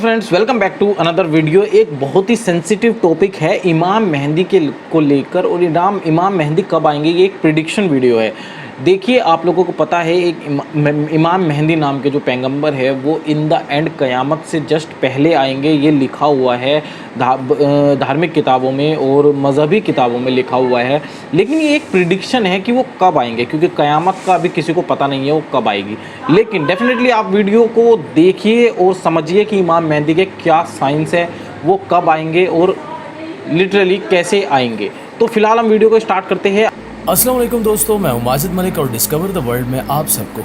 Hello friends, welcome back to another video. एक बहुत ही sensitive topic है इमाम मेहंदी को लेकर, और इमाम मेहंदी कब आएंगे, ये एक प्रिडिक्शन वीडियो है। देखिए, आप लोगों को पता है एक इमाम मेहंदी नाम के जो पैगंबर है वो इन द एंड क़यामत से जस्ट पहले आएंगे। ये लिखा हुआ है धार्मिक किताबों में और मज़हबी किताबों में लिखा हुआ है, लेकिन ये एक प्रिडिक्शन है कि वो कब आएंगे, क्योंकि क़यामत का अभी किसी को पता नहीं है वो कब आएगी। लेकिन डेफिनेटली आप वीडियो को देखिए और समझिए कि इमाम मेहंदी के क्या साइंस है, वो कब आएंगे और लिटरली कैसे आएंगे। तो फिलहाल हम वीडियो को स्टार्ट करते हैं। अस्सलाम वालेकुम दोस्तों, मैं हूं माजिद मलिक और डिस्कवर द वर्ल्ड में आप सबको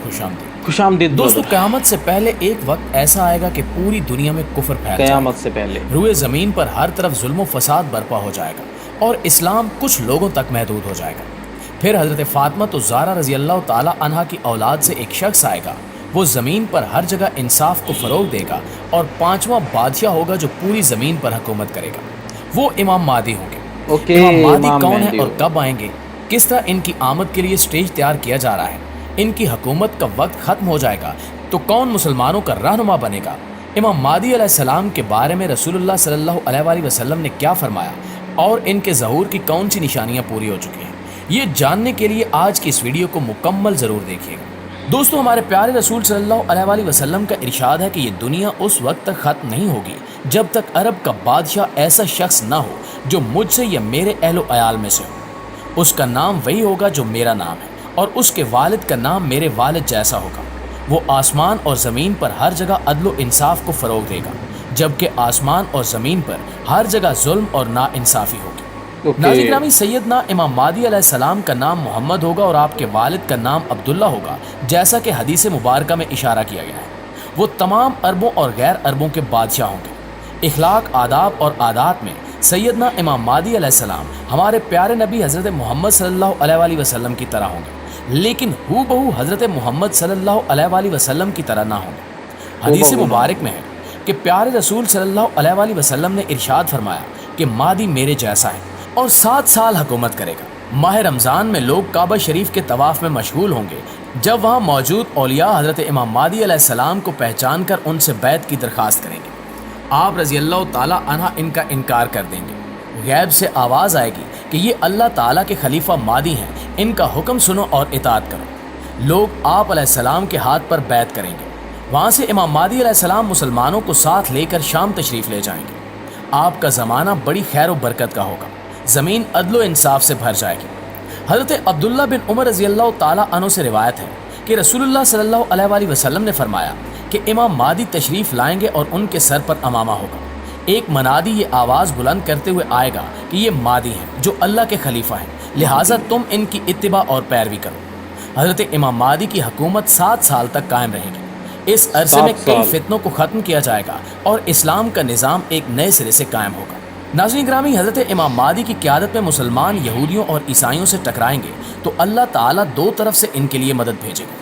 खुशामदीद। दोस्तों, क़यामत से पहले एक वक्त ऐसा आएगा कि पूरी दुनिया में कुफर फैल जाएगा। क़यामत से पहले रुए ज़मीन पर हर तरफ जुल्म फसाद बर्पा हो जाएगा और इस्लाम कुछ लोगों तक महदूद हो जाएगा। फिर हज़रत फ़ातिमा ज़हरा रज़ी अल्लाह ताला अन्हा की औलाद से एक शख्स आएगा, वो ज़मीन पर हर जगह इंसाफ को फ़रोग़ देगा और पाँचवा बादशाह होगा जो पूरी ज़मीन पर हुकूमत करेगा। वो इमाम महदी होंगे। इमाम महदी कौन है और कब आएंगे, किस तरह इनकी आमद के लिए स्टेज तैयार किया जा रहा है, इनकी हुकूमत का वक्त ख़त्म हो जाएगा तो कौन मुसलमानों का रहनुमा बनेगा, इमाम महदी अलैहिस्सलाम के बारे में रसूलुल्लाह सल्लल्लाहु अलैहि वसल्लम ने क्या फरमाया और इनके ज़हूर की कौन सी निशानियाँ पूरी हो चुकी हैं, ये जानने के लिए आज की इस वीडियो को मुकम्मल ज़रूर देखिएगा। दोस्तों, हमारे प्यारे रसूल सल्लल्लाहु अलैहि वसल्लम का इरशाद है कि ये दुनिया उस वक्त तक ख़त्म नहीं होगी जब तक अरब का बादशाह ऐसा शख्स ना हो जो मुझसे या मेरे अहलो अयाल में से हो। उसका नाम वही होगा जो मेरा नाम है और उसके वालिद का नाम मेरे वालिद जैसा होगा। वो आसमान और ज़मीन पर हर जगह अदल व इंसाफ को फ़रोग़ देगा, जबकि आसमान और ज़मीन पर हर जगह जुल्म और नाइंसाफ़ी होगी। नाज़रीन गिरामी, सैयदना इमाम महदी अलैहिस्सलाम का नाम मोहम्मद होगा और आपके वालिद का नाम अब्दुल्ला होगा, जैसा कि हदीस मुबारका में इशारा किया गया है। वो तमाम अरबों और गैर अरबों के बादशाह होंगे। इखलाक, आदाब और आदात में सैयदना इमाम महदी अलैहिस्सलाम हमारे प्यारे नबी हज़रत मोहम्मद सल्लल्लाहु अलैहि वसल्लम की तरह होंगे, लेकिन हूबहू हज़रत मोहम्मद सल्लल्लाहु अलैहि वसल्लम की तरह ना होंगे। हदीस मुबारक में है कि प्यारे रसूल सल्लल्लाहु अलैहि वसल्लम ने इरशाद फरमाया कि महदी मेरे जैसा है और 7 साल हुकूमत करेगा। माह रमज़ान में लोग काबा शरीफ के तवाफ़ में मशगूल होंगे, जब वहाँ मौजूद औलिया हज़रत इमाम महदी अलैहिस्सलाम को पहचान कर उनसे बैत की दरख्वास्त करेंगे। आप रज़ी अल्लाह ताला अन्हा इनका इनकार कर देंगे। गैब से आवाज़ आएगी कि ये अल्लाह ताला के खलीफा महदी हैं, इनका हुक्म सुनो और इताअत करो। लोग आप अलैहिस्सलाम के हाथ पर बैत करेंगे। वहाँ से इमाम महदी अलैहिस्सलाम मुसलमानों को साथ लेकर शाम तशरीफ़ ले जाएंगे। आपका ज़माना बड़ी खैर व बरकत का होगा, ज़मीन अदल व इंसाफ से भर जाएगी। हज़रत अब्दुल्ला बिन उमर रज़ी अल्लाह ताला अन्हु से रिवायत है कि रसूलुल्लाह सल्लल्लाहु अलैहि वसल्लम ने फरमाया कि इमाम महदी तशरीफ़ लाएंगे और उनके सर पर अमामा होगा। एक मनादी ये आवाज़ बुलंद करते हुए आएगा कि ये महदी हैं जो अल्लाह के खलीफा हैं, लिहाजा तुम इनकी इत्तिबा और पैरवी करो। हज़रत इमाम महदी की हुकूमत 7 साल तक कायम रहेगी। इस अरसे में कई फितनों को ख़त्म किया जाएगा और इस्लाम का निज़ाम एक नए सिरे से कायम होगा। नाज़रीन गिरामी, हज़रत इमाम महदी की क़यादत में मुसलमान यहूदियों और ईसाइयों से टकराएंगे तो अल्लाह ताला 2 तरफ से इनके लिए मदद भेजेगा।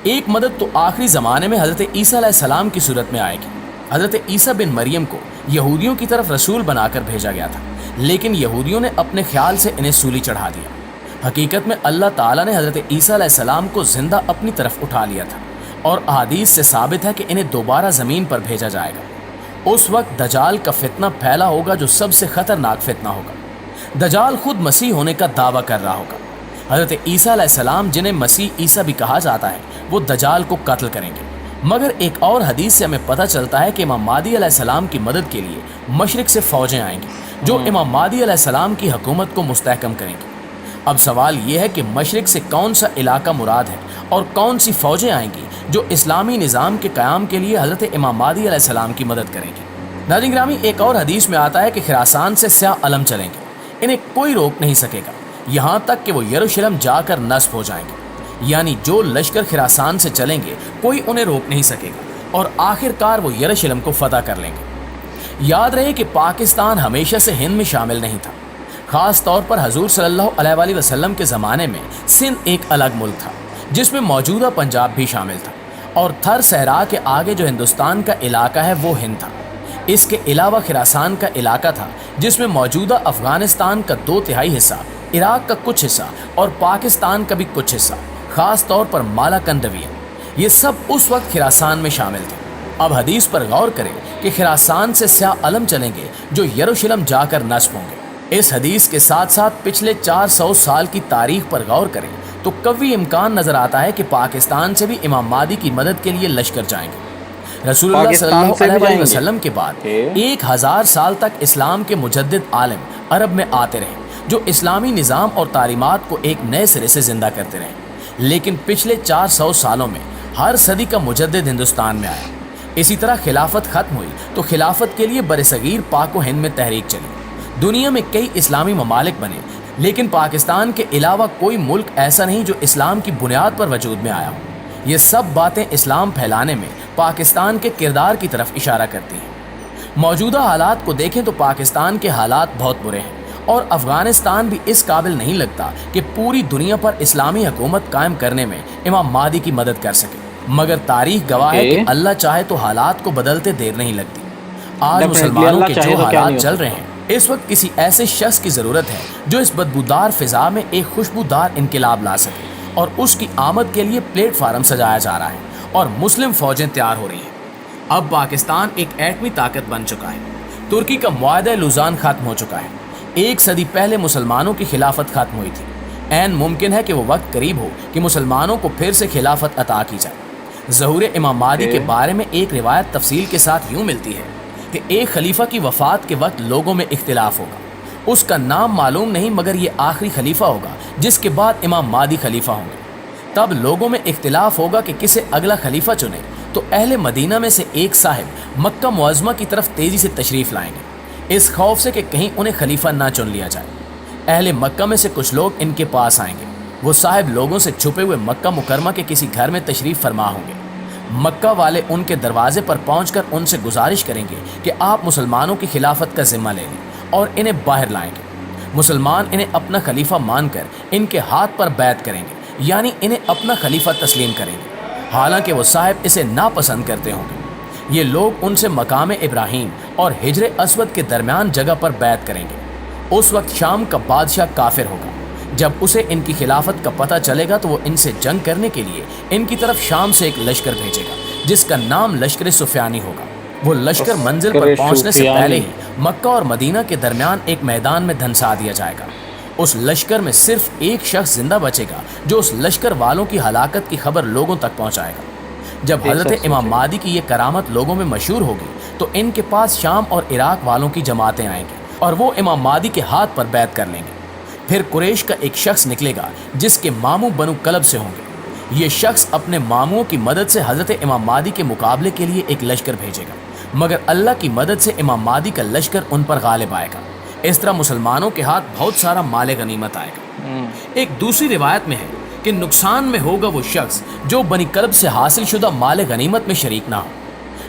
एक मदद तो आखिरी ज़माने में हज़रत ईसा अलैहिस्सलाम की सूरत में आएगी। हज़रत ईसा बिन मरियम को यहूदियों की तरफ रसूल बनाकर भेजा गया था, लेकिन यहूदियों ने अपने ख्याल से इन्हें सूली चढ़ा दिया। हकीकत में अल्लाह ताला ने हज़रत ईसा अलैहिस्सलाम को ज़िंदा अपनी तरफ उठा लिया था और अहादीस से साबित है कि इन्हें दोबारा ज़मीन पर भेजा जाएगा। उस वक्त दजाल का फितना फैला होगा जो सबसे ख़तरनाक फितना होगा। दजाल खुद मसीह होने का दावा कर रहा होगा। हज़रत ईसा अलैहिस्सलाम, जिन्हें मसीह ईसा भी कहा जाता है, वो दजाल को कत्ल करेंगे। मगर एक और हदीस से हमें पता चलता है कि इमाम महदी अलैहिस्सलाम की मदद के लिए मशरिक से फ़ौजें आएंगी जो इमाम महदी अलैहिस्सलाम की हुकूमत को मुस्तहकम करेंगी। अब सवाल ये है कि मशरिक से कौन सा इलाका मुराद है और कौन सी फ़ौजें आएंगी जो इस्लामी निज़ाम के क़याम के लिए हज़रत इमाम महदी अलैहिस्सलाम की मदद करेंगी। नाज़रीन गिरामी, एक और हदीस में आता है कि खिरासान से स्याह अलम चलेंगे, इन्हें कोई रोक नहीं सकेगा, यहाँ तक कि वो यरूशलेम जाकर नस्ब हो जाएंगे। यानी जो लश्कर खिरासान से चलेंगे कोई उन्हें रोक नहीं सकेगा और आखिरकार वो यरूशलेम को फतह कर लेंगे। याद रहे कि पाकिस्तान हमेशा से हिंद में शामिल नहीं था। ख़ास तौर पर हजूर सल्लल्लाहु अलैहि वसल्लम के ज़माने में सिंध एक अलग मुल्क था जिसमें मौजूदा पंजाब भी शामिल था, और थर सहरा के आगे जो हिंदुस्तान का इलाका है वो हिंद था। इसके अलावा खिरासान का इलाका था जिसमें मौजूदा अफ़गानिस्तान का 2/3 हिस्सा, इराक़ का कुछ हिस्सा और पाकिस्तान का भी कुछ हिस्सा, ख़ास तौर पर मालाकंद, ये सब उस वक्त खिरासान में शामिल थे। اب حدیث پر غور کریں کہ خراسان سے سیاہ علم چلیں گے جو یروشلم جا کر نصب ہوں گے۔ اس حدیث کے ساتھ ساتھ پچھلے 400 سال کی تاریخ پر غور کریں تو قوی امکان نظر آتا ہے کہ پاکستان سے بھی امام مہدی کی مدد کے لیے لشکر جائیں گے۔ رسول اللہ صلی اللہ علیہ وسلم کے بعد 1000 سال تک اسلام کے مجدد عالم عرب میں آتے رہے جو اسلامی نظام اور تعلیمات کو ایک نئے سرے سے زندہ کرتے رہے، لیکن پچھلے 400 سالوں میں ہر صدی کا مجدد ہندوستان میں آیا۔ اسی طرح خلافت ختم ہوئی تو خلافت کے لیے برصغیر پاک و ہند میں تحریک چلی، دنیا میں کئی اسلامی ممالک بنے، لیکن پاکستان کے علاوہ کوئی ملک ایسا نہیں جو اسلام کی بنیاد پر وجود میں آیا ہو۔ یہ سب باتیں اسلام پھیلانے میں پاکستان کے کردار کی طرف اشارہ کرتی ہیں۔ موجودہ حالات کو دیکھیں تو پاکستان کے حالات بہت برے ہیں اور افغانستان بھی اس قابل نہیں لگتا کہ پوری دنیا پر اسلامی حکومت قائم کرنے میں امام مہدی کی مدد کر سکے، مگر تاریخ گواہ ہے کہ اللہ چاہے تو حالات کو بدلتے دیر نہیں لگتی۔ آج مسلمانوں کے جو حالات چل رہے ہیں، اس وقت کسی ایسے شخص کی ضرورت ہے جو اس بدبودار فضا میں ایک خوشبودار انقلاب لا سکے، اور اس کی آمد کے لیے پلیٹ فارم سجایا جا رہا ہے اور مسلم فوجیں تیار ہو رہی ہیں۔ اب پاکستان ایک ایٹمی طاقت بن چکا ہے، ترکی کا معاہدہ لوزان ختم ہو چکا ہے، 1 صدی پہلے مسلمانوں کی خلافت ختم ہوئی تھی، عین ممکن ہے کہ وہ وقت قریب ہو کہ مسلمانوں کو پھر سے خلافت عطا کی جائے۔ ظہور امام مہدی کے بارے میں ایک روایت تفصیل کے ساتھ یوں ملتی ہے کہ ایک خلیفہ کی وفات کے وقت لوگوں میں اختلاف ہوگا، اس کا نام معلوم نہیں مگر یہ آخری خلیفہ ہوگا جس کے بعد امام مہدی خلیفہ ہوں گے۔ تب لوگوں میں اختلاف ہوگا کہ کسے اگلا خلیفہ چنے، تو اہل مدینہ میں سے ایک صاحب مکہ معظمہ کی طرف تیزی سے تشریف لائیں گے، اس خوف سے کہ کہیں انہیں خلیفہ نہ چن لیا جائے۔ اہل مکہ میں سے کچھ لوگ ان کے پاس آئیں گے، وہ صاحب لوگوں سے چھپے ہوئے مکہ مکرمہ کے کسی گھر میں تشریف فرما ہوں گے۔ مکہ والے ان کے دروازے پر پہنچ کر ان سے گزارش کریں گے کہ آپ مسلمانوں کی خلافت کا ذمہ لے لیں اور انہیں باہر لائیں گے۔ مسلمان انہیں اپنا خلیفہ مان کر ان کے ہاتھ پر بیعت کریں گے، یعنی انہیں اپنا خلیفہ تسلیم کریں گے، حالانکہ وہ صاحب اسے ناپسند کرتے ہوں گے۔ یہ لوگ ان سے مقام ابراہیم اور حجر اسود کے درمیان جگہ پر بیعت کریں گے۔ اس وقت شام کا بادشاہ کافر ہوگا، جب اسے ان کی خلافت کا پتہ چلے گا تو وہ ان سے جنگ کرنے کے لیے ان کی طرف شام سے ایک لشکر بھیجے گا جس کا نام لشکر سفیانی ہوگا۔ وہ لشکر منزل پر پہنچنے سے پہلے ہی مکہ اور مدینہ کے درمیان ایک میدان میں دھنسا دیا جائے گا۔ اس لشکر میں صرف ایک شخص زندہ بچے گا جو اس لشکر والوں کی ہلاکت کی خبر لوگوں تک پہنچائے گا۔ جب حضرت امام مہدی کی یہ کرامت لوگوں میں مشہور ہوگی تو ان کے پاس شام اور عراق والوں کی جماعتیں آئیں گی اور وہ امام مہدی کے ہاتھ پر بیعت کر لیں گے۔ پھر قریش کا ایک شخص نکلے گا جس کے ماموں بنو کلب سے ہوں گے۔ یہ شخص اپنے ماموں کی مدد سے حضرت امام مہدی کے مقابلے کے لیے ایک لشکر بھیجے گا، مگر اللہ کی مدد سے امام مہدی کا لشکر ان پر غالب آئے گا۔ اس طرح مسلمانوں کے ہاتھ بہت سارا مال غنیمت آئے گا۔ ایک دوسری روایت میں ہے کہ نقصان میں ہوگا وہ شخص جو بنی کلب سے حاصل شدہ مال غنیمت میں شریک نہ ہو۔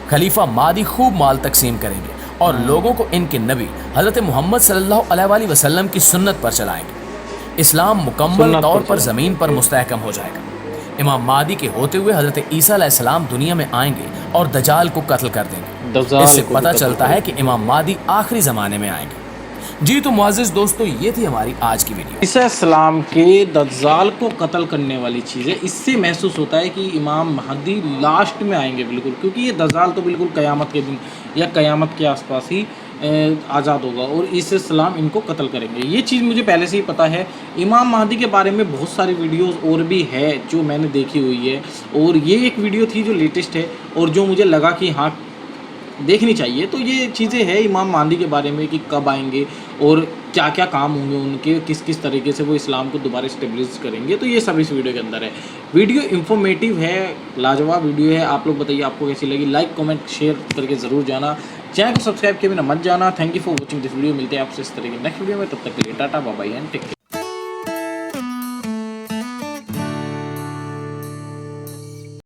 خلیفہ مہدی خوب مال تقسیم کریں گے اور لوگوں کو ان کے نبی حضرت محمد صلی اللہ علیہ وآلہ وسلم کی سنت پر چلائیں گے۔ اسلام مکمل طور پر زمین پر مستحکم ہو جائے گا۔ امام مہدی کے ہوتے ہوئے حضرت عیسیٰ علیہ السلام دنیا میں آئیں گے اور دجال کو قتل کر دیں گے۔ اس سے پتہ چلتا ہے کہ امام مہدی آخری زمانے میں آئیں گے۔ جی تو معزز دوستو، یہ تھی ہماری آج کی ویڈیو۔ عیسیٰ السلام کے دجال کو قتل کرنے والی چیز ہے، اس سے محسوس ہوتا ہے کہ امام مہدی لاسٹ میں آئیں گے بالکل، کیونکہ یہ دجال تو بالکل قیامت کے دن یا قیامت کے آس پاس ہی آزاد ہوگا اور عیسیٰ السلام ان کو قتل کریں گے۔ یہ چیز مجھے پہلے سے ہی پتہ ہے۔ امام مہدی کے بارے میں بہت ساری ویڈیوز اور بھی ہے جو میں نے دیکھی ہوئی ہے، اور یہ ایک ویڈیو تھی جو لیٹسٹ ہے اور جو مجھے لگا کہ ہاں دیکھنی چاہیے۔ تو یہ چیزیں ہیں امام مہدی کے بارے میں کہ کب آئیں گے اور کیا کیا کام ہوں گے ان کے، کس کس طریقے سے وہ اسلام کو دوبارہ اسٹیبلش کریں گے، تو یہ سب اس ویڈیو کے اندر ہے۔ ویڈیو انفارمیٹیو ہے، لاجواب ویڈیو ہے۔ آپ لوگ بتائیے آپ کو کیسی لگی، لائک کمنٹ شیئر کر کے ضرور جانا، چینل کو سبسکرائب کیے بنا مت جانا۔ Thank you for watching this video. ملتے ہیں آپ سے اس طرح کی نیکسٹ ویڈیو میں، تب تک کے لیے tata bye bye and take care.